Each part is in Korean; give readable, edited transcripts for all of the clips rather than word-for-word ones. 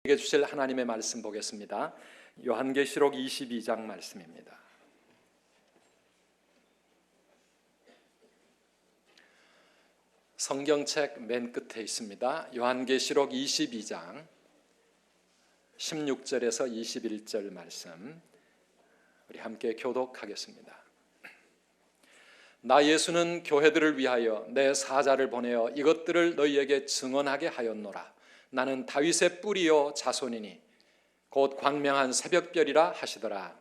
우리에게 주실 하나님의 말씀 보겠습니다. 요한계시록 22장 말씀입니다. 성경책 맨 끝에 있습니다. 요한계시록 22장 16절에서 21절 말씀, 우리 함께 교독하겠습니다. 나 예수는 교회들을 위하여 내 사자를 보내어 이것들을 너희에게 증언하게 하였노라. 나는 다윗의 뿌리요 자손이니 곧 광명한 새벽별이라 하시더라.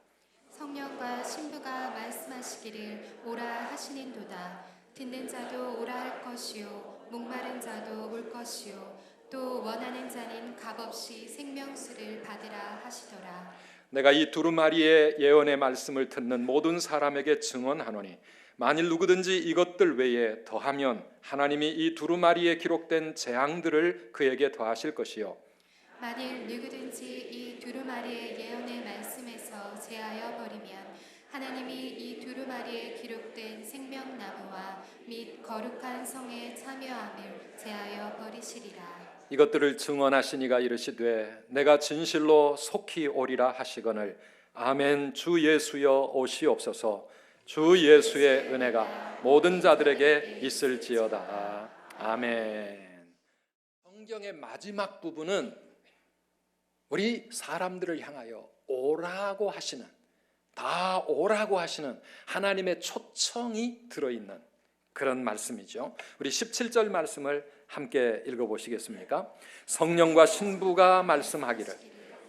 성령과 신부가 말씀하시기를 오라 하시는도다. 듣는 자도 오라 할 것이요 목마른 자도 올 것이요 또 원하는 자는 값없이 생명수를 받으라 하시더라. 내가 이 두루마리의 예언의 말씀을 듣는 모든 사람에게 증언하노니 만일 누구든지 이것들 외에 더하면 하나님이 이 두루마리에 기록된 재앙들을 그에게 더하실 것이요 만일 누구든지 이 두루마리의 예언의 말씀에서 제하여 버리면 하나님이 이 두루마리에 기록된 생명나무와 및 거룩한 성에 참여함을 제하여 버리시리라. 이것들을 증언하시니가 이르시되 내가 진실로 속히 오리라 하시거늘 아멘. 주 예수여 오시옵소서. 주 예수의 은혜가 모든 자들에게 있을지어다. 아멘. 성경의 마지막 부분은 우리 사람들을 향하여 오라고 하시는, 다 오라고 하시는 하나님의 초청이 들어있는 그런 말씀이죠. 우리 17절 말씀을 함께 읽어보시겠습니까? 성령과 신부가 말씀하기를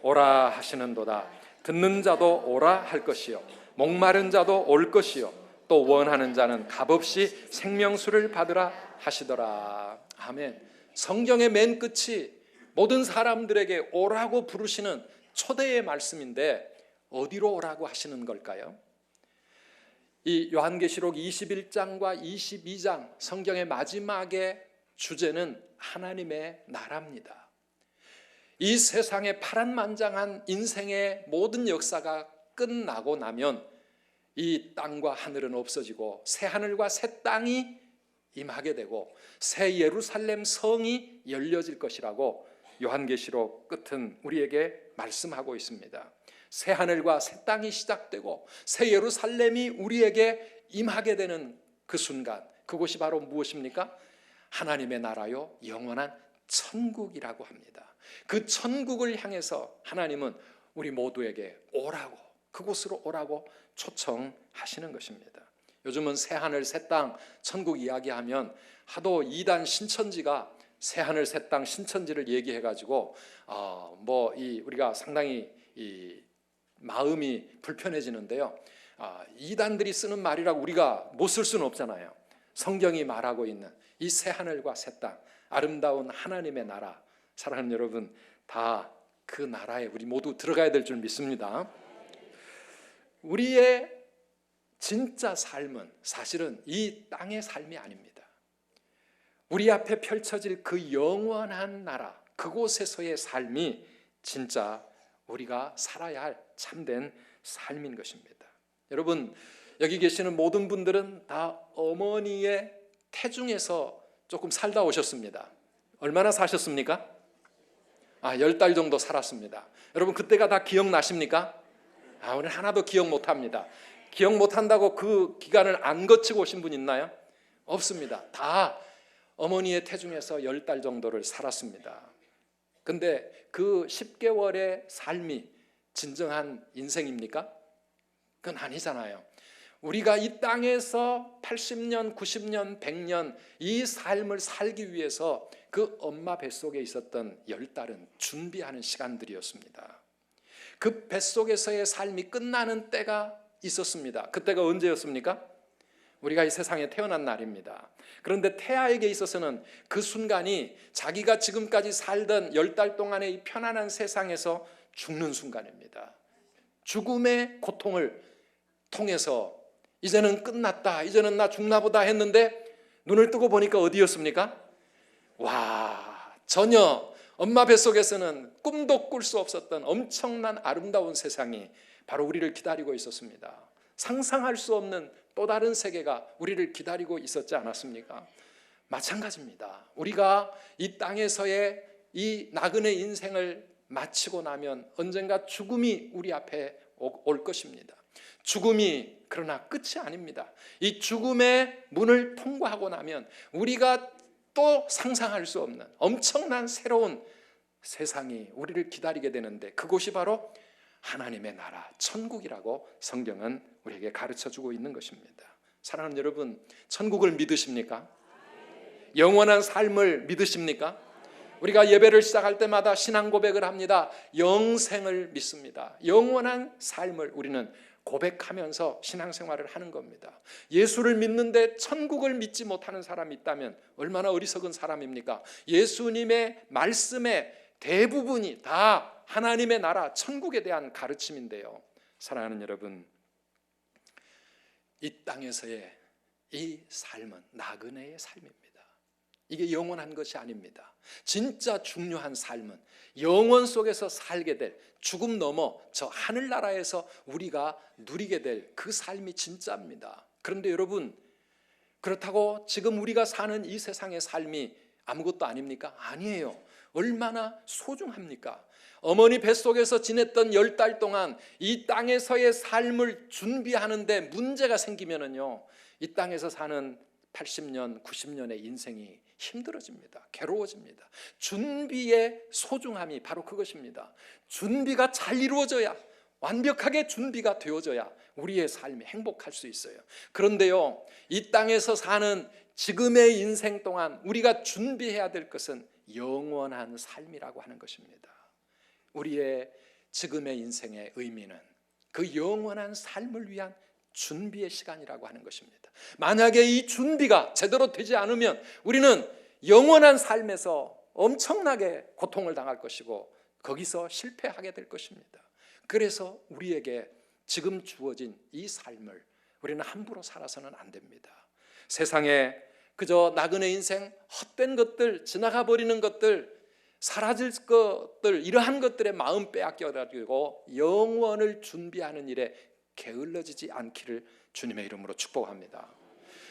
오라 하시는도다. 듣는 자도 오라 할 것이요 목마른 자도 올 것이요 또 원하는 자는 값없이 생명수를 받으라 하시더라. 아멘. 성경의 맨 끝이 모든 사람들에게 오라고 부르시는 초대의 말씀인데 어디로 오라고 하시는 걸까요? 이 요한계시록 21장과 22장 성경의 마지막의 주제는 하나님의 나라입니다. 이 세상의 파란만장한 인생의 모든 역사가 끝나고 나면 이 땅과 하늘은 없어지고 새 하늘과 새 땅이 임하게 되고 새 예루살렘 성이 열려질 것이라고 요한계시록 끝은 우리에게 말씀하고 있습니다. 새 하늘과 새 땅이 시작되고 새 예루살렘이 우리에게 임하게 되는 그 순간, 그곳이 바로 무엇입니까? 하나님의 나라요 영원한 천국이라고 합니다. 그 천국을 향해서 하나님은 우리 모두에게 오라고, 그곳으로 오라고 초청하시는 것입니다. 요즘은 새하늘 새땅 천국 이야기하면 하도 이단 신천지가 새하늘 새땅 신천지를 얘기해가지고 우리가 상당히 마음이 불편해지는데요. 이단들이 쓰는 말이라고 우리가 못 쓸 수는 없잖아요. 성경이 말하고 있는 이 새하늘과 새땅, 아름다운 하나님의 나라, 사랑하는 여러분, 다 그 나라에 우리 모두 들어가야 될 줄 믿습니다. 우리의 진짜 삶은 사실은 이 땅의 삶이 아닙니다. 우리 앞에 펼쳐질 그 영원한 나라, 그곳에서의 삶이 진짜 우리가 살아야 할 참된 삶인 것입니다. 여러분, 여기 계시는 모든 분들은 다 어머니의 태중에서 조금 살다 오셨습니다. 얼마나 사셨습니까? 10달 정도 살았습니다. 여러분, 그때가 다 기억나십니까? 우리는 하나도 기억 못합니다. 기억 못한다고 그 기간을 안 거치고 오신 분 있나요? 없습니다. 다 어머니의 태중에서 10달 정도를 살았습니다. 근데 그 10개월의 삶이 진정한 인생입니까? 그건 아니잖아요. 우리가 이 땅에서 80년, 90년, 100년 이 삶을 살기 위해서 그 엄마 뱃속에 있었던 10달은 준비하는 시간들이었습니다. 그 뱃속에서의 삶이 끝나는 때가 있었습니다. 그때가 언제였습니까? 우리가 이 세상에 태어난 날입니다. 그런데 태아에게 있어서는 그 순간이 자기가 지금까지 살던 10달 동안의 이 편안한 세상에서 죽는 순간입니다. 죽음의 고통을 통해서 이제는 끝났다, 이제는 나 죽나 보다 했는데 눈을 뜨고 보니까 어디였습니까? 전혀 엄마 뱃속에서는 꿈도 꿀 수 없었던 엄청난 아름다운 세상이 바로 우리를 기다리고 있었습니다. 상상할 수 없는 또 다른 세계가 우리를 기다리고 있었지 않았습니까? 마찬가지입니다. 우리가 이 땅에서의 이 나그네 인생을 마치고 나면 언젠가 죽음이 우리 앞에 올 것입니다. 죽음이 그러나 끝이 아닙니다. 이 죽음의 문을 통과하고 나면 우리가 또 상상할 수 없는 엄청난 새로운 세상이 우리를 기다리게 되는데, 그곳이 바로 하나님의 나라 천국이라고 성경은 우리에게 가르쳐주고 있는 것입니다. 사랑하는 여러분, 천국을 믿으십니까? 영원한 삶을 믿으십니까? 우리가 예배를 시작할 때마다 신앙 고백을 합니다. 영생을 믿습니다. 영원한 삶을 우리는 고백하면서 신앙생활을 하는 겁니다. 예수를 믿는데 천국을 믿지 못하는 사람이 있다면 얼마나 어리석은 사람입니까? 예수님의 말씀의 대부분이 다 하나님의 나라 천국에 대한 가르침인데요, 사랑하는 여러분, 이 땅에서의 이 삶은 나그네의 삶입니다. 이게 영원한 것이 아닙니다. 진짜 중요한 삶은 영원 속에서 살게 될, 죽음 넘어 저 하늘나라에서 우리가 누리게 될 그 삶이 진짜입니다. 그런데 여러분, 그렇다고 지금 우리가 사는 이 세상의 삶이 아무것도 아닙니까? 아니에요. 얼마나 소중합니까? 어머니 뱃속에서 지냈던 10달 동안 이 땅에서의 삶을 준비하는데 문제가 생기면은요, 이 땅에서 사는 80년, 90년의 인생이 힘들어집니다. 괴로워집니다. 준비의 소중함이 바로 그것입니다. 준비가 잘 이루어져야, 완벽하게 준비가 되어져야 우리의 삶이 행복할 수 있어요. 그런데요, 이 땅에서 사는 지금의 인생 동안 우리가 준비해야 될 것은 영원한 삶이라고 하는 것입니다. 우리의 지금의 인생의 의미는 그 영원한 삶을 위한 준비의 시간이라고 하는 것입니다. 만약에 이 준비가 제대로 되지 않으면 우리는 영원한 삶에서 엄청나게 고통을 당할 것이고 거기서 실패하게 될 것입니다. 그래서 우리에게 지금 주어진 이 삶을 우리는 함부로 살아서는 안 됩니다. 세상에 그저 나그네 인생, 헛된 것들, 지나가 버리는 것들, 사라질 것들, 이러한 것들에 마음 빼앗겨가지고 영원을 준비하는 일에 게을러지지 않기를 주님의 이름으로 축복합니다.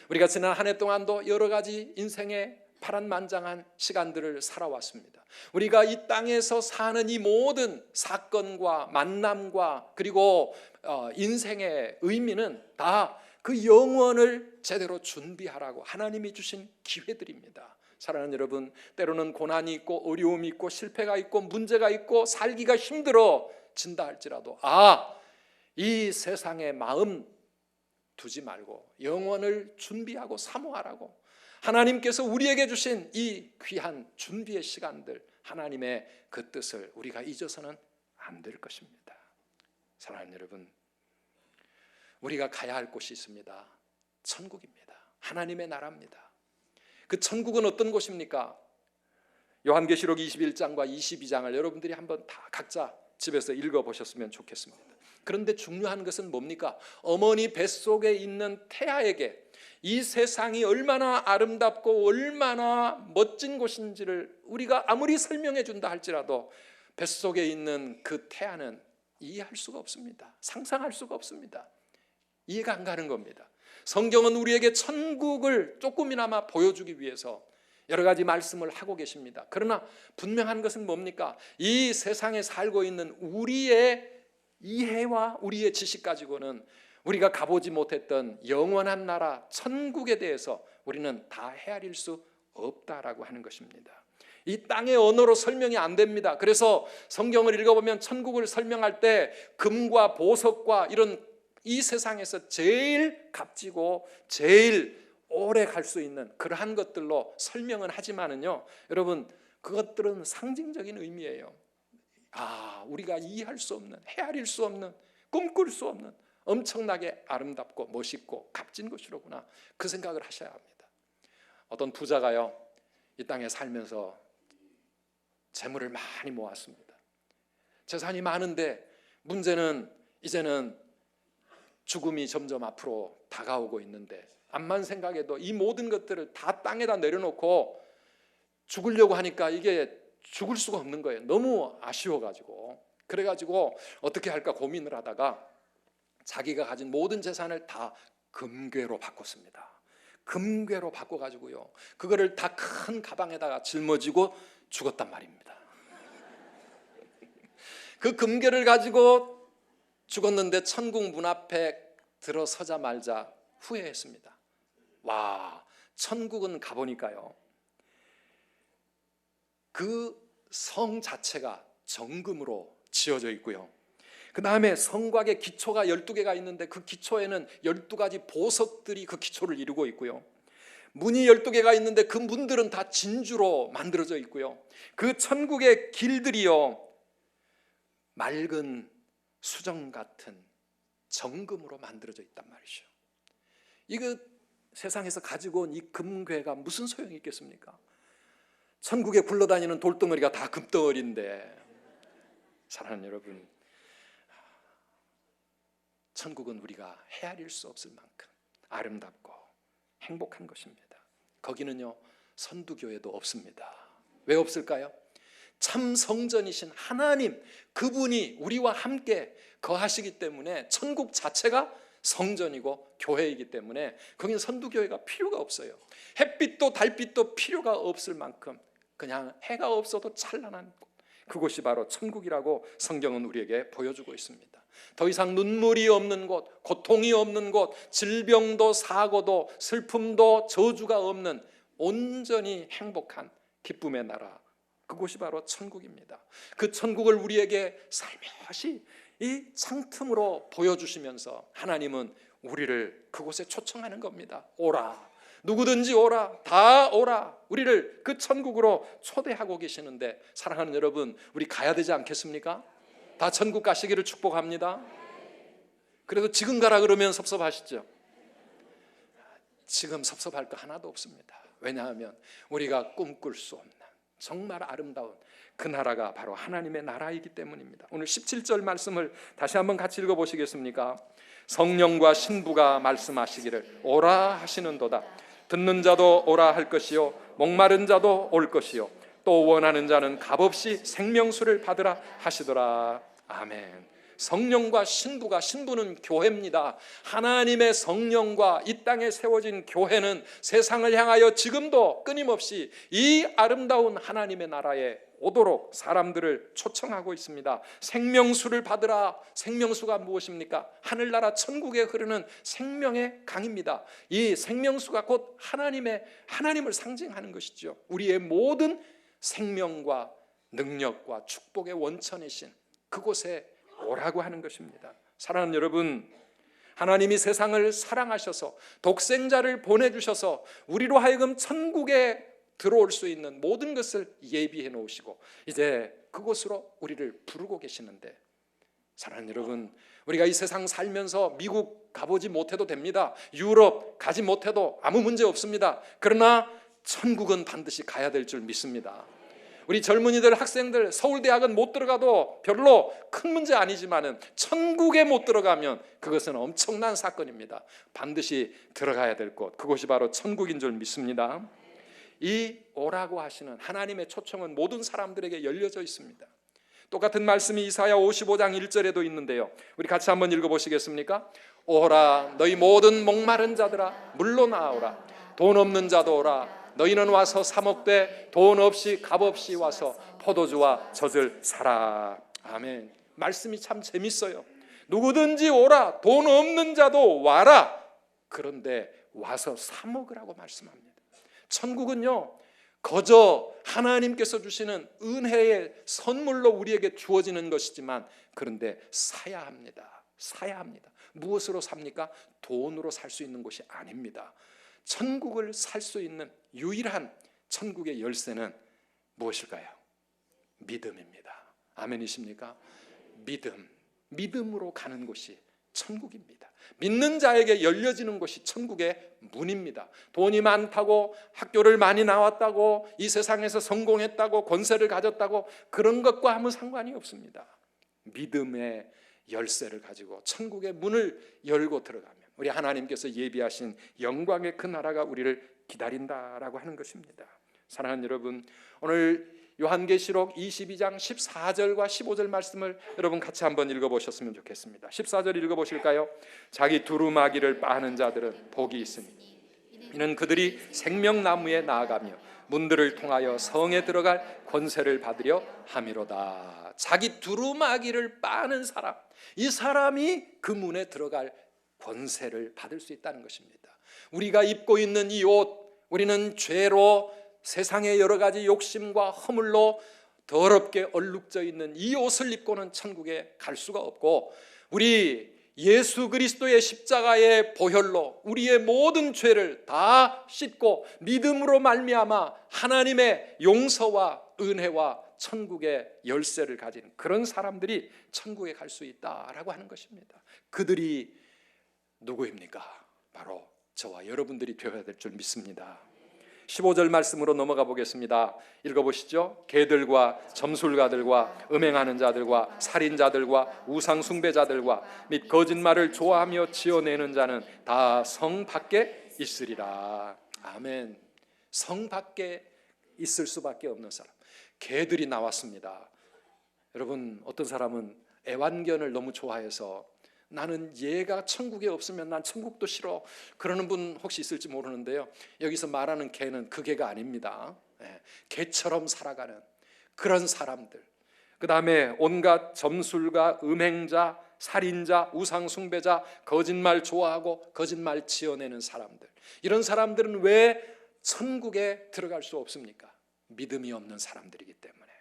우리가 지난 한 해 동안도 여러 가지 인생의 파란만장한 시간들을 살아왔습니다. 우리가 이 땅에서 사는 이 모든 사건과 만남과 그리고 인생의 의미는 다 그 영원을 제대로 준비하라고 하나님이 주신 기회들입니다. 사랑하는 여러분, 때로는 고난이 있고 어려움이 있고 실패가 있고 문제가 있고 살기가 힘들어진다 할지라도 이 세상에 마음 두지 말고 영원을 준비하고 사모하라고 하나님께서 우리에게 주신 이 귀한 준비의 시간들, 하나님의 그 뜻을 우리가 잊어서는 안 될 것입니다. 사랑하는 여러분, 우리가 가야 할 곳이 있습니다. 천국입니다. 하나님의 나라입니다. 그 천국은 어떤 곳입니까? 요한계시록 21장과 22장을 여러분들이 한번 다 각자 집에서 읽어보셨으면 좋겠습니다. 그런데 중요한 것은 뭡니까? 어머니 뱃속에 있는 태아에게 이 세상이 얼마나 아름답고 얼마나 멋진 곳인지를 우리가 아무리 설명해 준다 할지라도 뱃속에 있는 그 태아는 이해할 수가 없습니다. 상상할 수가 없습니다. 이해가 안 가는 겁니다. 성경은 우리에게 천국을 조금이나마 보여주기 위해서 여러 가지 말씀을 하고 계십니다. 그러나 분명한 것은 뭡니까? 이 세상에 살고 있는 우리의 이해와 우리의 지식 가지고는 우리가 가보지 못했던 영원한 나라 천국에 대해서 우리는 다 헤아릴 수 없다라고 하는 것입니다. 이 땅의 언어로 설명이 안 됩니다. 그래서 성경을 읽어보면 천국을 설명할 때 금과 보석과 이런 이 세상에서 제일 값지고 제일 오래 갈 수 있는 그러한 것들로 설명은 하지만은요, 여러분, 그것들은 상징적인 의미예요. 우리가 이해할 수 없는, 헤아릴 수 없는, 꿈꿀 수 없는 엄청나게 아름답고 멋있고 값진 것이로구나, 그 생각을 하셔야 합니다. 어떤 부자가요, 이 땅에 살면서 재물을 많이 모았습니다. 재산이 많은데 문제는 이제는 죽음이 점점 앞으로 다가오고 있는데 암만 생각해도 이 모든 것들을 다 땅에다 내려놓고 죽으려고 하니까 이게 죽을 수가 없는 거예요. 너무 아쉬워가지고. 그래가지고 어떻게 할까 고민을 하다가 자기가 가진 모든 재산을 다 금괴로 바꿨습니다. 금괴로 바꿔가지고요, 그거를 다 큰 가방에다가 짊어지고 죽었단 말입니다. 그 금괴를 가지고 죽었는데 천국 문 앞에 들어서자마자 후회했습니다. 와, 천국은 가보니까요, 그 성 자체가 정금으로 지어져 있고요, 그 다음에 성곽의 기초가 12개가 있는데 그 기초에는 12가지 보석들이 그 기초를 이루고 있고요, 문이 12개가 있는데 그 문들은 다 진주로 만들어져 있고요, 그 천국의 길들이요 맑은 수정 같은 정금으로 만들어져 있단 말이죠. 이거 세상에서 가지고 온 이 금괴가 무슨 소용이 있겠습니까? 천국에 굴러다니는 돌덩어리가 다 금덩어리인데, 사랑하는 여러분, 천국은 우리가 헤아릴 수 없을 만큼 아름답고 행복한 것입니다. 거기는요 선두교회도 없습니다. 왜 없을까요? 참 성전이신 하나님, 그분이 우리와 함께 거하시기 때문에 천국 자체가 성전이고 교회이기 때문에 거기는 선두교회가 필요가 없어요. 햇빛도 달빛도 필요가 없을 만큼 그냥 해가 없어도 찬란한 곳, 그곳이 바로 천국이라고 성경은 우리에게 보여주고 있습니다. 더 이상 눈물이 없는 곳, 고통이 없는 곳, 질병도 사고도 슬픔도 저주가 없는 온전히 행복한 기쁨의 나라, 그곳이 바로 천국입니다. 그 천국을 우리에게 살며시 이 창틈으로 보여주시면서 하나님은 우리를 그곳에 초청하는 겁니다. 오라, 누구든지 오라, 다 오라, 우리를 그 천국으로 초대하고 계시는데, 사랑하는 여러분, 우리 가야 되지 않겠습니까? 다 천국 가시기를 축복합니다. 그래도 지금 가라 그러면 섭섭하시죠? 지금 섭섭할 거 하나도 없습니다. 왜냐하면 우리가 꿈꿀 수 없는 정말 아름다운 그 나라가 바로 하나님의 나라이기 때문입니다. 오늘 17절 말씀을 다시 한번 같이 읽어보시겠습니까? 성령과 신부가 말씀하시기를 오라 하시는도다. 듣는 자도 오라 할 것이요 목마른 자도 올 것이요 또 원하는 자는 값없이 생명수를 받으라 하시더라. 아멘. 성령과 신부가, 신부는 교회입니다. 하나님의 성령과 이 땅에 세워진 교회는 세상을 향하여 지금도 끊임없이 이 아름다운 하나님의 나라에 오도록 사람들을 초청하고 있습니다. 생명수를 받으라. 생명수가 무엇입니까? 하늘나라 천국에 흐르는 생명의 강입니다. 이 생명수가 곧 하나님을 상징하는 것이죠. 우리의 모든 생명과 능력과 축복의 원천이신 그곳에 오라고 하는 것입니다. 사랑하는 여러분, 하나님이 세상을 사랑하셔서 독생자를 보내주셔서 우리로 하여금 천국에 들어올 수 있는 모든 것을 예비해 놓으시고 이제 그곳으로 우리를 부르고 계시는데, 사랑하는 여러분, 우리가 이 세상 살면서 미국 가보지 못해도 됩니다. 유럽 가지 못해도 아무 문제 없습니다. 그러나 천국은 반드시 가야 될 줄 믿습니다. 우리 젊은이들, 학생들, 서울대학은 못 들어가도 별로 큰 문제 아니지만은 천국에 못 들어가면 그것은 엄청난 사건입니다. 반드시 들어가야 될 곳, 그곳이 바로 천국인 줄 믿습니다. 이 오라고 하시는 하나님의 초청은 모든 사람들에게 열려져 있습니다. 똑같은 말씀이 이사야 55장 1절에도 있는데요, 우리 같이 한번 읽어보시겠습니까? 오라, 너희 모든 목마른 자들아 물로 나오라. 돈 없는 자도 오라. 너희는 와서 사 먹되 돈 없이 값없이 와서 포도주와 젖을 사라. 아멘. 말씀이 참 재밌어요. 누구든지 오라. 돈 없는 자도 와라. 그런데 와서 사 먹으라고 말씀합니다. 천국은요, 거저 하나님께서 주시는 은혜의 선물로 우리에게 주어지는 것이지만, 그런데 사야 합니다. 사야 합니다. 무엇으로 삽니까? 돈으로 살 수 있는 곳이 아닙니다. 천국을 살 수 있는 유일한 천국의 열쇠는 무엇일까요? 믿음입니다. 아멘이십니까? 믿음으로 가는 곳이 천국입니다. 믿는 자에게 열려지는 곳이 천국의 문입니다. 돈이 많다고, 학교를 많이 나왔다고, 이 세상에서 성공했다고, 권세를 가졌다고, 그런 것과 아무 상관이 없습니다. 믿음의 열쇠를 가지고 천국의 문을 열고 들어가면 우리 하나님께서 예비하신 영광의 그 나라가 우리를 기다린다라고 하는 것입니다. 사랑하는 여러분, 오늘 요한계시록 22장 14절과 15절 말씀을 여러분 같이 한번 읽어보셨으면 좋겠습니다. 14절 읽어보실까요? 자기 두루마기를 빠는 자들은 복이 있으니 이는 그들이 생명나무에 나아가며 문들을 통하여 성에 들어갈 권세를 받으려 함이로다. 자기 두루마기를 빠는 사람, 이 사람이 그 문에 들어갈 권세를 받을 수 있다는 것입니다. 우리가 입고 있는 이 옷, 우리는 죄로 세상의 여러 가지 욕심과 허물로 더럽게 얼룩져 있는 이 옷을 입고는 천국에 갈 수가 없고, 우리 예수 그리스도의 십자가의 보혈로 우리의 모든 죄를 다 씻고 믿음으로 말미암아 하나님의 용서와 은혜와 천국의 열쇠를 가진 그런 사람들이 천국에 갈 수 있다라고 하는 것입니다. 그들이 누구입니까? 바로 저와 여러분들이 되어야 될 줄 믿습니다. 15절 말씀으로 넘어가 보겠습니다. 읽어보시죠. 개들과 점술가들과 음행하는 자들과 살인자들과 우상 숭배자들과 및 거짓말을 좋아하며 지어내는 자는 다 성 밖에 있으리라. 아멘. 성 밖에 있을 수밖에 없는 사람, 개들이 나왔습니다. 여러분, 어떤 사람은 애완견을 너무 좋아해서 나는 얘가 천국에 없으면 난 천국도 싫어, 그러는 분 혹시 있을지 모르는데요, 여기서 말하는 개는 그 개가 아닙니다. 개처럼 살아가는 그런 사람들, 그 다음에 온갖 점술가, 음행자, 살인자, 우상숭배자, 거짓말 좋아하고 거짓말 지어내는 사람들, 이런 사람들은 왜 천국에 들어갈 수 없습니까? 믿음이 없는 사람들이기 때문에.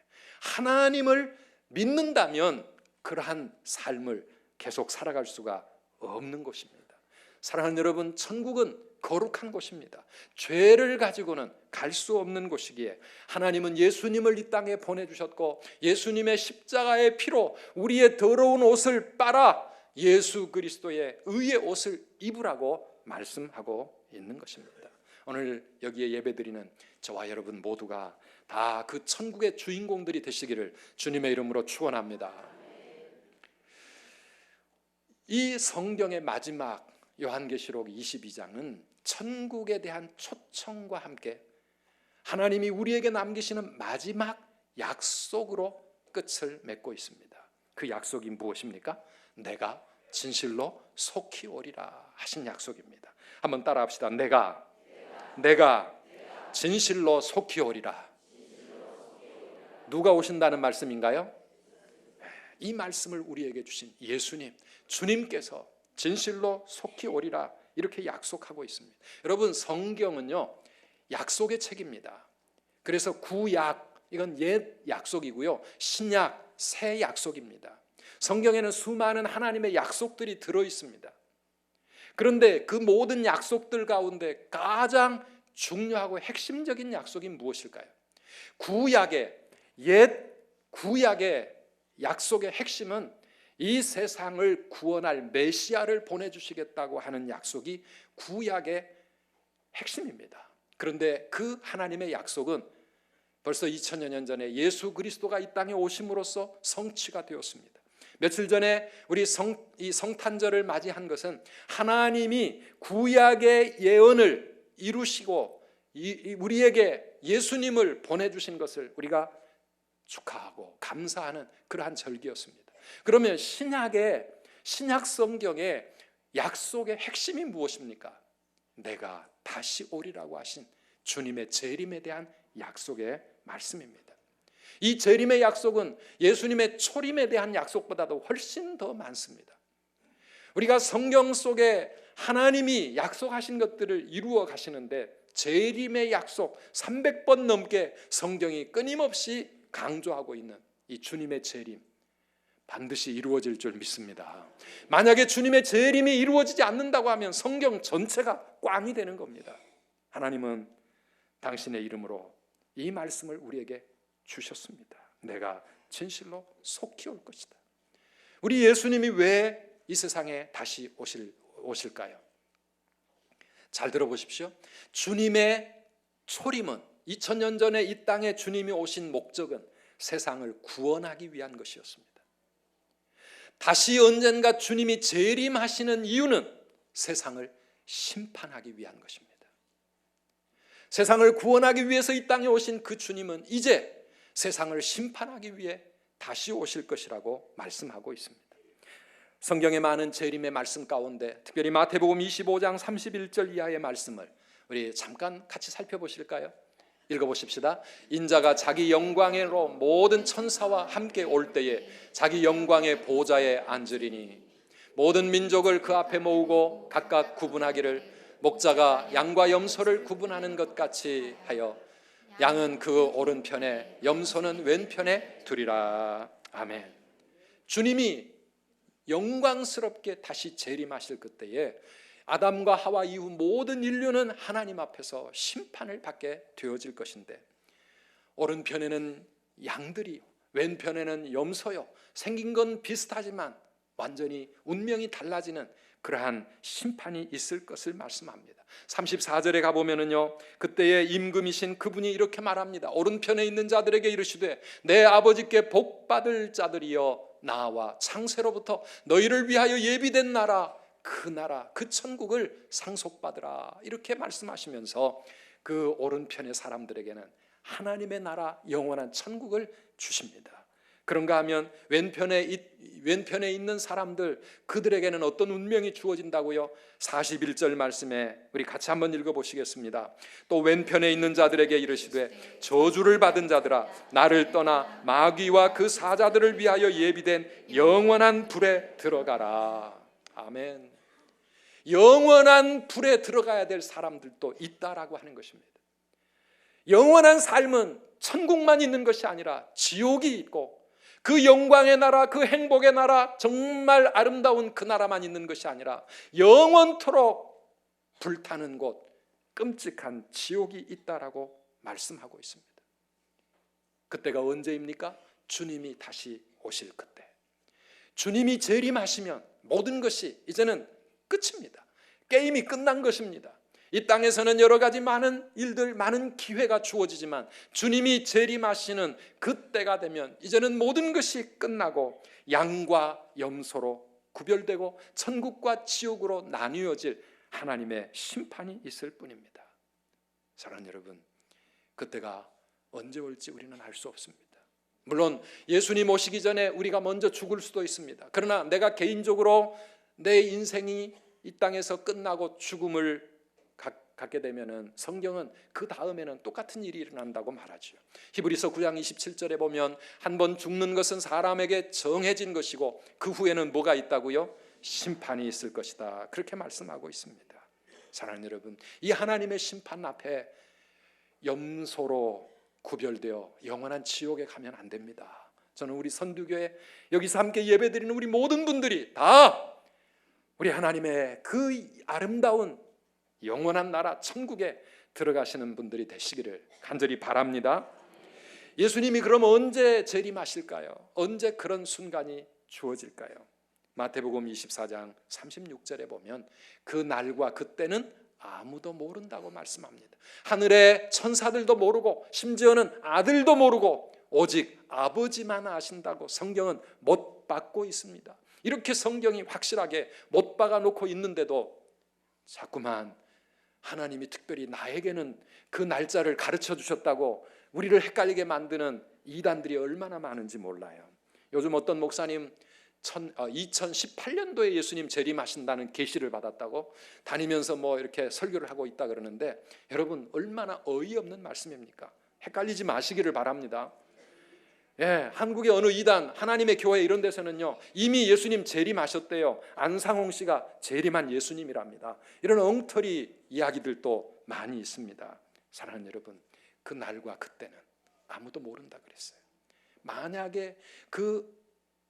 하나님을 믿는다면 그러한 삶을 계속 살아갈 수가 없는 것입니다. 사랑하는 여러분, 천국은 거룩한 곳입니다. 죄를 가지고는 갈 수 없는 곳이기에 하나님은 예수님을 이 땅에 보내주셨고, 예수님의 십자가의 피로 우리의 더러운 옷을 빨아 예수 그리스도의 의의 옷을 입으라고 말씀하고 있는 것입니다. 오늘 여기에 예배드리는 저와 여러분 모두가 다 그 천국의 주인공들이 되시기를 주님의 이름으로 축원합니다. 이 성경의 마지막 요한계시록 22장은 천국에 대한 초청과 함께 하나님이 우리에게 남기시는 마지막 약속으로 끝을 맺고 있습니다. 그 약속이 무엇입니까? 내가 진실로 속히 오리라 하신 약속입니다. 한번 따라 합시다. 내가 진실로 속히 오리라. 누가 오신다는 말씀인가요? 이 말씀을 우리에게 주신 예수님, 주님께서 진실로 속히 오리라 이렇게 약속하고 있습니다. 여러분, 성경은요 약속의 책입니다. 그래서 구약, 이건 옛 약속이고요, 신약, 새 약속입니다. 성경에는 수많은 하나님의 약속들이 들어있습니다. 그런데 그 모든 약속들 가운데 가장 중요하고 핵심적인 약속이 무엇일까요? 옛 구약의 약속의 핵심은 이 세상을 구원할 메시아를 보내주시겠다고 하는 약속이 구약의 핵심입니다. 그런데 그 하나님의 약속은 벌써 2000여 년 전에 예수 그리스도가 이 땅에 오심으로써 성취가 되었습니다. 며칠 전에 우리 성탄절을 맞이한 것은 하나님이 구약의 예언을 이루시고 우리에게 예수님을 보내주신 것을 우리가 축하하고 감사하는 그러한 절기였습니다. 그러면 신약 성경의 약속의 핵심이 무엇입니까? 내가 다시 오리라고 하신 주님의 재림에 대한 약속의 말씀입니다. 이 재림의 약속은 예수님의 초림에 대한 약속보다도 훨씬 더 많습니다. 우리가 성경 속에 하나님이 약속하신 것들을 이루어 가시는데 재림의 약속 300번 넘게 성경이 끊임없이 강조하고 있는 이 주님의 재림, 반드시 이루어질 줄 믿습니다. 만약에 주님의 재림이 이루어지지 않는다고 하면 성경 전체가 꽝이 되는 겁니다. 하나님은 당신의 이름으로 이 말씀을 우리에게 주셨습니다. 내가 진실로 속히 올 것이다. 우리 예수님이 왜 이 세상에 다시 오실까요? 잘 들어보십시오. 주님의 초림은 2000년 전에 이 땅에 주님이 오신 목적은 세상을 구원하기 위한 것이었습니다. 다시 언젠가 주님이 재림하시는 이유는 세상을 심판하기 위한 것입니다. 세상을 구원하기 위해서 이 땅에 오신 그 주님은 이제 세상을 심판하기 위해 다시 오실 것이라고 말씀하고 있습니다. 성경의 많은 재림의 말씀 가운데 특별히 마태복음 25장 31절 이하의 말씀을 우리 잠깐 같이 살펴보실까요? 읽어보십시다. 인자가 자기 영광으로 모든 천사와 함께 올 때에 자기 영광의 보좌에 앉으리니 모든 민족을 그 앞에 모으고 각각 구분하기를 목자가 양과 염소를 구분하는 것 같이 하여 양은 그 오른편에 염소는 왼편에 두리라. 아멘. 주님이 영광스럽게 다시 재림하실 그때에 아담과 하와 이후 모든 인류는 하나님 앞에서 심판을 받게 되어질 것인데 오른편에는 양들이 왼편에는 염소요 생긴 건 비슷하지만 완전히 운명이 달라지는 그러한 심판이 있을 것을 말씀합니다. 34절에 가보면은요 그때의 임금이신 그분이 이렇게 말합니다. 오른편에 있는 자들에게 이르시되 내 아버지께 복받을 자들이여 나와 창세로부터 너희를 위하여 예비된 나라 그 천국을 상속받으라 이렇게 말씀하시면서 그 오른편의 사람들에게는 하나님의 나라 영원한 천국을 주십니다. 그런가 하면 왼편에 있는 사람들 그들에게는 어떤 운명이 주어진다고요? 41절 말씀에 우리 같이 한번 읽어보시겠습니다. 또 왼편에 있는 자들에게 이르시되 저주를 받은 자들아 나를 떠나 마귀와 그 사자들을 위하여 예비된 영원한 불에 들어가라. 아멘. 영원한 불에 들어가야 될 사람들도 있다라고 하는 것입니다. 영원한 삶은 천국만 있는 것이 아니라 지옥이 있고 그 영광의 나라, 그 행복의 나라, 정말 아름다운 그 나라만 있는 것이 아니라 영원토록 불타는 곳, 끔찍한 지옥이 있다라고 말씀하고 있습니다. 그때가 언제입니까? 주님이 다시 오실 그때. 주님이 재림하시면 모든 것이 이제는 끝입니다. 게임이 끝난 것입니다. 이 땅에서는 여러 가지 많은 일들, 많은 기회가 주어지지만 주님이 재림하시는 그때가 되면 이제는 모든 것이 끝나고 양과 염소로 구별되고 천국과 지옥으로 나뉘어질 하나님의 심판이 있을 뿐입니다. 사랑하는 여러분, 그때가 언제 올지 우리는 알 수 없습니다. 물론 예수님 오시기 전에 우리가 먼저 죽을 수도 있습니다. 그러나 내가 개인적으로 내 인생이 이 땅에서 끝나고 죽음을 갖게 되면은 성경은 그 다음에는 똑같은 일이 일어난다고 말하죠. 히브리서 9장 27절에 보면 한 번 죽는 것은 사람에게 정해진 것이고 그 후에는 뭐가 있다고요? 심판이 있을 것이다. 그렇게 말씀하고 있습니다. 사랑하는 여러분, 이 하나님의 심판 앞에 염소로 구별되어 영원한 지옥에 가면 안 됩니다. 저는 우리 선두교회 여기서 함께 예배드리는 우리 모든 분들이 다 우리 하나님의 그 아름다운 영원한 나라 천국에 들어가시는 분들이 되시기를 간절히 바랍니다. 예수님이 그럼 언제 재림하실까요? 언제 그런 순간이 주어질까요? 마태복음 24장 36절에 보면 그 날과 그때는 아무도 모른다고 말씀합니다. 하늘의 천사들도 모르고 심지어는 아들도 모르고 오직 아버지만 아신다고 성경은 못 박고 있습니다. 이렇게 성경이 확실하게 못 박아 놓고 있는데도 자꾸만 하나님이 특별히 나에게는 그 날짜를 가르쳐 주셨다고 우리를 헷갈리게 만드는 이단들이 얼마나 많은지 몰라요. 요즘 어떤 목사님 2018년도에 예수님 재림하신다는 계시를 받았다고 다니면서 뭐 이렇게 설교를 하고 있다 그러는데 여러분 얼마나 어이없는 말씀입니까? 헷갈리지 마시기를 바랍니다. 예, 한국의 어느 이단 하나님의 교회 이런 데서는요 이미 예수님 재림하셨대요. 안상홍 씨가 재림한 예수님이랍니다. 이런 엉터리 이야기들도 많이 있습니다. 사랑하는 여러분, 그 날과 그때는 아무도 모른다 그랬어요. 만약에 그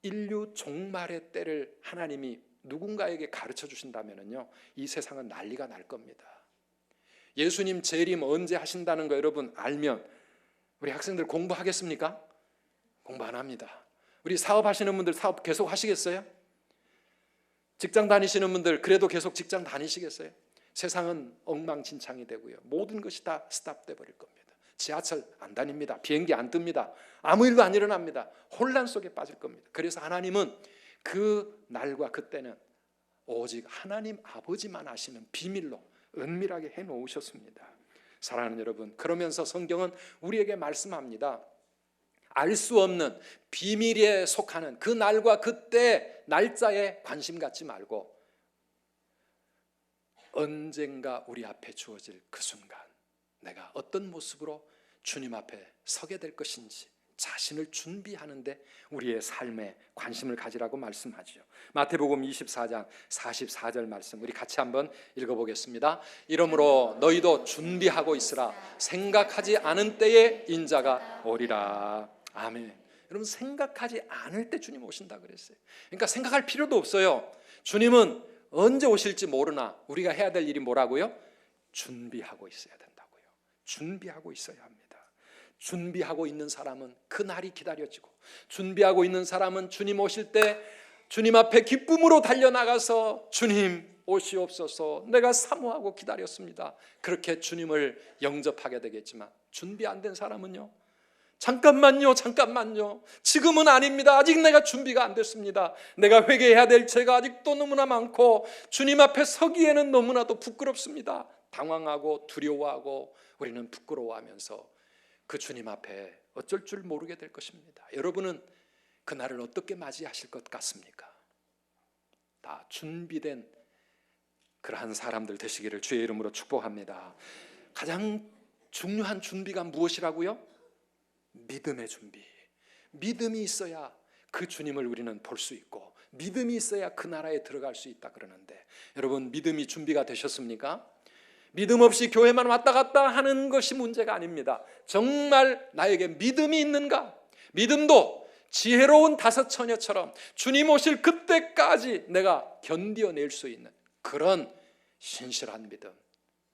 인류 종말의 때를 하나님이 누군가에게 가르쳐 주신다면요 이 세상은 난리가 날 겁니다. 예수님 재림 언제 하신다는 거 여러분 알면 우리 학생들 공부하겠습니까? 공부 안 합니다. 우리 사업하시는 분들 사업 계속 하시겠어요? 직장 다니시는 분들 그래도 계속 직장 다니시겠어요? 세상은 엉망진창이 되고요 모든 것이 다 스탑돼 버릴 겁니다. 지하철 안 다닙니다. 비행기 안 뜹니다. 아무 일도 안 일어납니다. 혼란 속에 빠질 겁니다. 그래서 하나님은 그 날과 그때는 오직 하나님 아버지만 아시는 비밀로 은밀하게 해놓으셨습니다. 사랑하는 여러분, 그러면서 성경은 우리에게 말씀합니다. 알 수 없는 비밀에 속하는 그 날과 그때 날짜에 관심 갖지 말고 언젠가 우리 앞에 주어질 그 순간 내가 어떤 모습으로 주님 앞에 서게 될 것인지 자신을 준비하는데 우리의 삶에 관심을 가지라고 말씀하죠. 마태복음 24장 44절 말씀 우리 같이 한번 읽어보겠습니다. 이러므로 너희도 준비하고 있으라. 생각하지 않은 때에 인자가 오리라. 아멘. 여러분, 생각하지 않을 때 주님 오신다 그랬어요. 그러니까 생각할 필요도 없어요. 주님은 언제 오실지 모르나 우리가 해야 될 일이 뭐라고요? 준비하고 있어야 된다고요. 준비하고 있어야 합니다. 준비하고 있는 사람은 그 날이 기다려지고, 준비하고 있는 사람은 주님 오실 때 주님 앞에 기쁨으로 달려나가서 주님 오시옵소서, 내가 사모하고 기다렸습니다, 그렇게 주님을 영접하게 되겠지만, 준비 안 된 사람은요, 잠깐만요, 지금은 아닙니다, 아직 내가 준비가 안 됐습니다, 내가 회개해야 될 죄가 아직도 너무나 많고 주님 앞에 서기에는 너무나도 부끄럽습니다, 당황하고 두려워하고 우리는 부끄러워하면서 그 주님 앞에 어쩔 줄 모르게 될 것입니다. 여러분은 그날을 어떻게 맞이하실 것 같습니까? 다 준비된 그러한 사람들 되시기를 주의 이름으로 축복합니다. 가장 중요한 준비가 무엇이라고요? 믿음의 준비. 믿음이 있어야 그 주님을 우리는 볼 수 있고, 믿음이 있어야 그 나라에 들어갈 수 있다 그러는데, 여러분, 믿음이 준비가 되셨습니까? 믿음 없이 교회만 왔다 갔다 하는 것이 문제가 아닙니다. 정말 나에게 믿음이 있는가? 믿음도 지혜로운 다섯 처녀처럼 주님 오실 그때까지 내가 견뎌낼 수 있는 그런 신실한 믿음,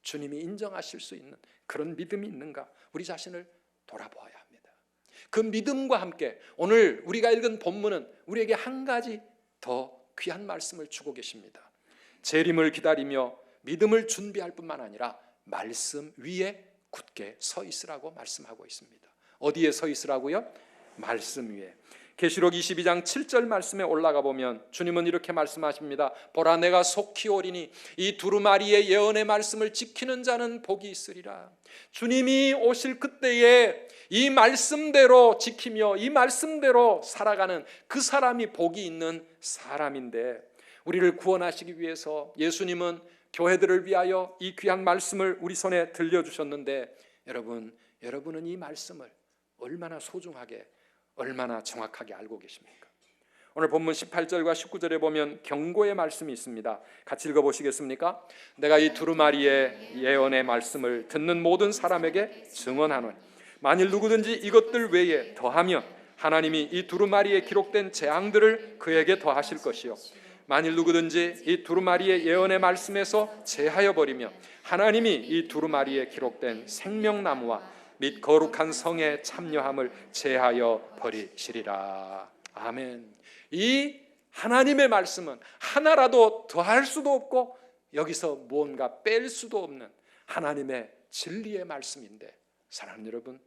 주님이 인정하실 수 있는 그런 믿음이 있는가? 우리 자신을 돌아보아야 합니다. 그 믿음과 함께 오늘 우리가 읽은 본문은 우리에게 한 가지 더 귀한 말씀을 주고 계십니다. 재림을 기다리며 믿음을 준비할 뿐만 아니라 말씀 위에 굳게 서 있으라고 말씀하고 있습니다. 어디에 서 있으라고요? 말씀 위에. 계시록 22장 7절 말씀에 올라가 보면 주님은 이렇게 말씀하십니다. 보라, 내가 속히 오리니 이 두루마리의 예언의 말씀을 지키는 자는 복이 있으리라. 주님이 오실 그때에 이 말씀대로 지키며 이 말씀대로 살아가는 그 사람이 복이 있는 사람인데, 우리를 구원하시기 위해서 예수님은 교회들을 위하여 이 귀한 말씀을 우리 손에 들려주셨는데, 여러분은 이 말씀을 얼마나 소중하게, 얼마나 정확하게 알고 계십니까? 오늘 본문 18절과 19절에 보면 경고의 말씀이 있습니다. 같이 읽어보시겠습니까? 내가 이 두루마리의 예언의 말씀을 듣는 모든 사람에게 증언하노니 만일 누구든지 이것들 외에 더하면 하나님이 이 두루마리에 기록된 재앙들을 그에게 더하실 것이요, 만일 누구든지 이 두루마리의 예언의 말씀에서 제하여 버리면 하나님이 이 두루마리에 기록된 생명나무와 및 거룩한 성에 참여함을 제하여 버리시리라. 아멘. 이 하나님의 말씀은 하나라도 더할 수도 없고 여기서 무언가 뺄 수도 없는 하나님의 진리의 말씀인데, 사랑하는 여러분,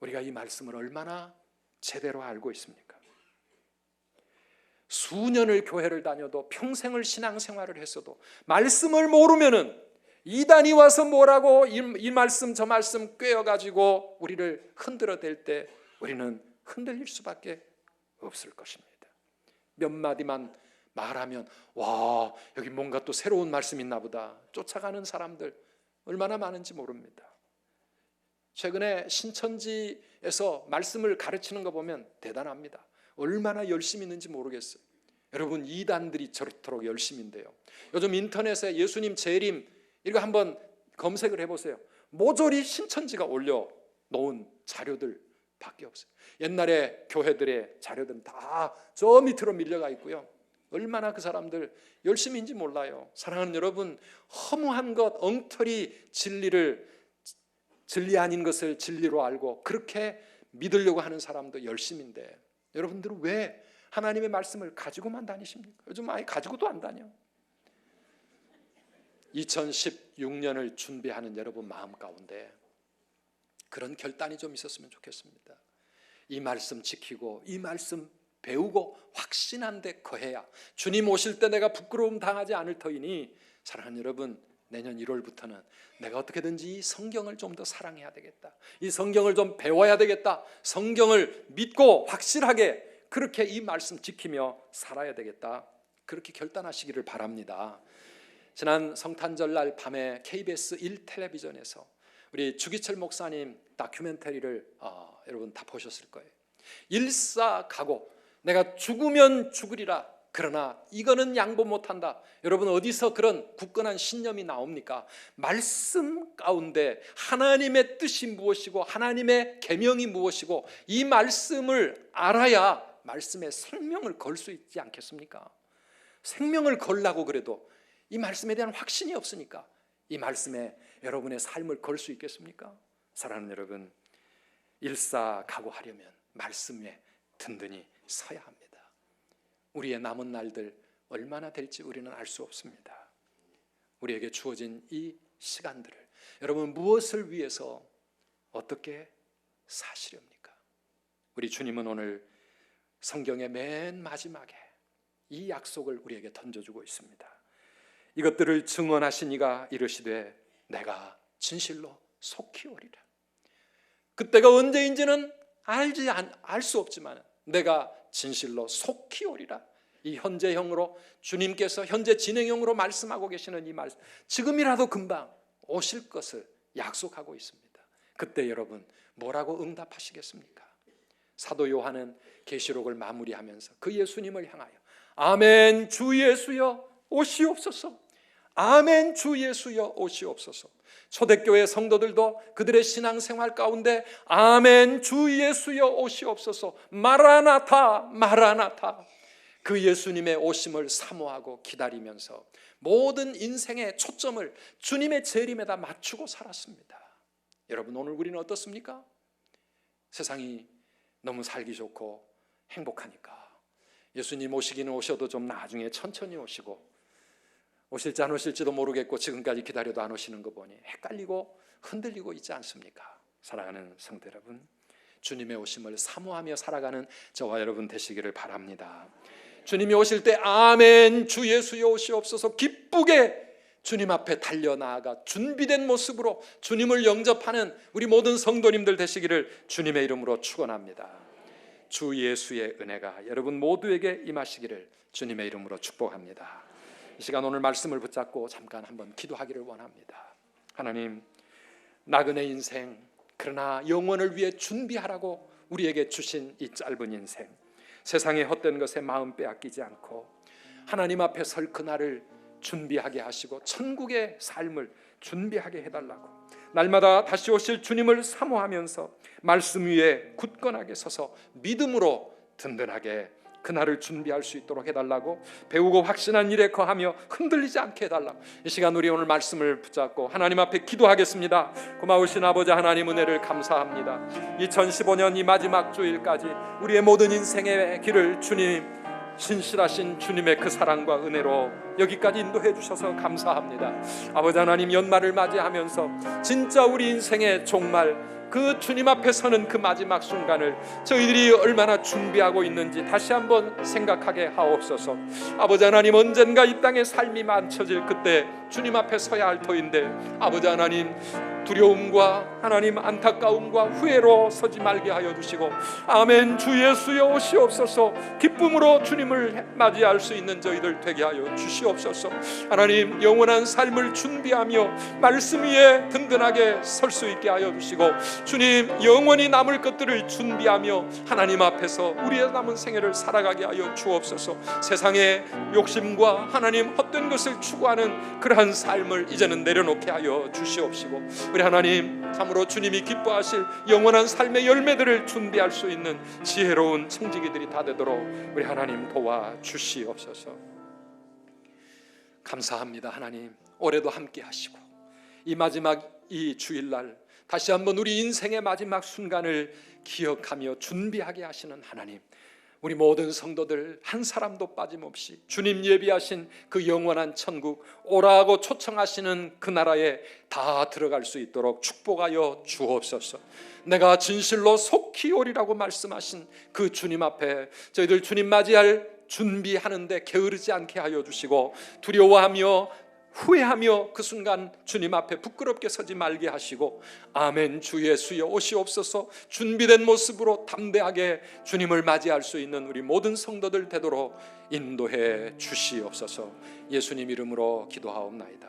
우리가 이 말씀을 얼마나 제대로 알고 있습니까? 수년을 교회를 다녀도 평생을 신앙생활을 했어도 말씀을 모르면은 이단이 와서 뭐라고 이 말씀 저 말씀 꿰어가지고 우리를 흔들어댈 때 우리는 흔들릴 수밖에 없을 것입니다. 몇 마디만 말하면 와, 여기 뭔가 또 새로운 말씀 있나 보다 쫓아가는 사람들 얼마나 많은지 모릅니다. 최근에 신천지에서 말씀을 가르치는 거 보면 대단합니다. 얼마나 열심히 있는지 모르겠어요. 여러분, 이단들이 저렇도록 열심인데요, 요즘 인터넷에 예수님 재림 이거 한번 검색을 해보세요. 모조리 신천지가 올려놓은 자료들 밖에 없어요. 옛날에 교회들의 자료들은 다 저 밑으로 밀려가 있고요. 얼마나 그 사람들 열심인지 몰라요. 사랑하는 여러분, 허무한 것, 엉터리 진리를, 진리 아닌 것을 진리로 알고 그렇게 믿으려고 하는 사람도 열심인데, 여러분들은 왜 하나님의 말씀을 가지고만 다니십니까? 요즘 아예 가지고도 안 다녀. 2016년을 준비하는 여러분 마음 가운데 그런 결단이 좀 있었으면 좋겠습니다. 이 말씀 지키고 이 말씀 배우고 확신한 데 거해야 주님 오실 때 내가 부끄러움 당하지 않을 터이니, 사랑하는 여러분, 내년 1월부터는 내가 어떻게든지 이 성경을 좀 더 사랑해야 되겠다, 이 성경을 좀 배워야 되겠다, 성경을 믿고 확실하게 그렇게 이 말씀 지키며 살아야 되겠다, 그렇게 결단하시기를 바랍니다. 지난 성탄절날 밤에 KBS 1 텔레비전에서 우리 주기철 목사님 다큐멘터리를 여러분 다 보셨을 거예요. 일사각오, 내가 죽으면 죽으리라, 그러나 이거는 양보 못한다. 여러분 어디서 그런 굳건한 신념이 나옵니까? 말씀 가운데 하나님의 뜻이 무엇이고 하나님의 계명이 무엇이고 이 말씀을 알아야 말씀에 생명을 걸 수 있지 않겠습니까? 생명을 걸라고 그래도 이 말씀에 대한 확신이 없으니까 이 말씀에 여러분의 삶을 걸 수 있겠습니까? 사랑하는 여러분, 일사각오하려면 말씀에 든든히 서야 합니다. 우리의 남은 날들 얼마나 될지 우리는 알 수 없습니다. 우리에게 주어진 이 시간들을 여러분 무엇을 위해서 어떻게 사시렵니까? 우리 주님은 오늘 성경의 맨 마지막에 이 약속을 우리에게 던져주고 있습니다. 이것들을 증언하신 이가 이르시되 내가 진실로 속히 오리라. 그때가 언제인지는 알 수 없지만 내가 진실로 속히 오리라. 이 현재형으로 주님께서 현재 진행형으로 말씀하고 계시는 이 말씀, 지금이라도 금방 오실 것을 약속하고 있습니다. 그때 여러분 뭐라고 응답하시겠습니까? 사도 요한은 계시록을 마무리하면서 그 예수님을 향하여 아멘 주 예수여 오시옵소서, 아멘 주 예수여 오시옵소서. 초대교회 성도들도 그들의 신앙생활 가운데 아멘 주 예수여 오시옵소서, 마라나타 마라나타, 그 예수님의 오심을 사모하고 기다리면서 모든 인생의 초점을 주님의 재림에다 맞추고 살았습니다. 여러분 오늘 우리는 어떻습니까? 세상이 너무 살기 좋고 행복하니까 예수님 오시기는 오셔도 좀 나중에 천천히 오시고, 오실지 안 오실지도 모르겠고 지금까지 기다려도 안 오시는 거 보니 헷갈리고 흔들리고 있지 않습니까? 사랑하는 성도 여러분, 주님의 오심을 사모하며 살아가는 저와 여러분 되시기를 바랍니다. 주님이 오실 때 아멘 주 예수여 오시옵소서 기쁘게 주님 앞에 달려나아가 준비된 모습으로 주님을 영접하는 우리 모든 성도님들 되시기를 주님의 이름으로 축원합니다. 주 예수의 은혜가 여러분 모두에게 임하시기를 주님의 이름으로 축복합니다. 이 시간 오늘 말씀을 붙잡고 잠깐 한번 기도하기를 원합니다. 하나님, 나그네 인생, 그러나 영원을 위해 준비하라고 우리에게 주신 이 짧은 인생, 세상의 헛된 것에 마음 빼앗기지 않고 하나님 앞에 설 그날을 준비하게 하시고 천국의 삶을 준비하게 해달라고, 날마다 다시 오실 주님을 사모하면서 말씀 위에 굳건하게 서서 믿음으로 든든하게 그날을 준비할 수 있도록 해달라고, 배우고 확신한 일에 거하며 흔들리지 않게 해달라고, 이 시간 우리 오늘 말씀을 붙잡고 하나님 앞에 기도하겠습니다. 고마우신 아버지 하나님, 은혜를 감사합니다. 2015년 이 마지막 주일까지 우리의 모든 인생의 길을 주님, 신실하신 주님의 그 사랑과 은혜로 여기까지 인도해 주셔서 감사합니다. 아버지 하나님, 연말을 맞이하면서 진짜 우리 인생의 종말, 그 주님 앞에 서는 그 마지막 순간을 저희들이 얼마나 준비하고 있는지 다시 한번 생각하게 하옵소서. 아버지 하나님, 언젠가 이 땅의 삶이 만쳐질 그때 주님 앞에 서야 할 터인데 아버지 하나님, 두려움과 하나님 안타까움과 후회로 서지 말게 하여 주시고 아멘 주 예수여 오시옵소서, 기쁨으로 주님을 맞이할 수 있는 저희들 되게 하여 주시옵소서. 하나님, 영원한 삶을 준비하며 말씀 위에 든든하게 설 수 있게 하여 주시고 주님, 영원히 남을 것들을 준비하며 하나님 앞에서 우리의 남은 생애를 살아가게 하여 주옵소서. 세상의 욕심과 하나님 헛된 것을 추구하는 그러한 삶을 이제는 내려놓게 하여 주시옵시고, 우리 하나님 참으로 주님이 기뻐하실 영원한 삶의 열매들을 준비할 수 있는 지혜로운 청지기들이 다 되도록 우리 하나님 도와 주시옵소서. 감사합니다. 하나님, 올해도 함께 하시고 이 마지막 이 주일날 다시 한번 우리 인생의 마지막 순간을 기억하며 준비하게 하시는 하나님, 우리 모든 성도들 한 사람도 빠짐없이 주님 예비하신 그 영원한 천국, 오라고 초청하시는 그 나라에 다 들어갈 수 있도록 축복하여 주옵소서. 내가 진실로 속히 오리라고 말씀하신 그 주님 앞에 저희들 주님 맞이할 준비하는데 게으르지 않게 하여 주시고, 두려워하며 후회하며 그 순간 주님 앞에 부끄럽게 서지 말게 하시고 아멘 주 예수여 오시옵소서, 준비된 모습으로 담대하게 주님을 맞이할 수 있는 우리 모든 성도들 되도록 인도해 주시옵소서. 예수님 이름으로 기도하옵나이다.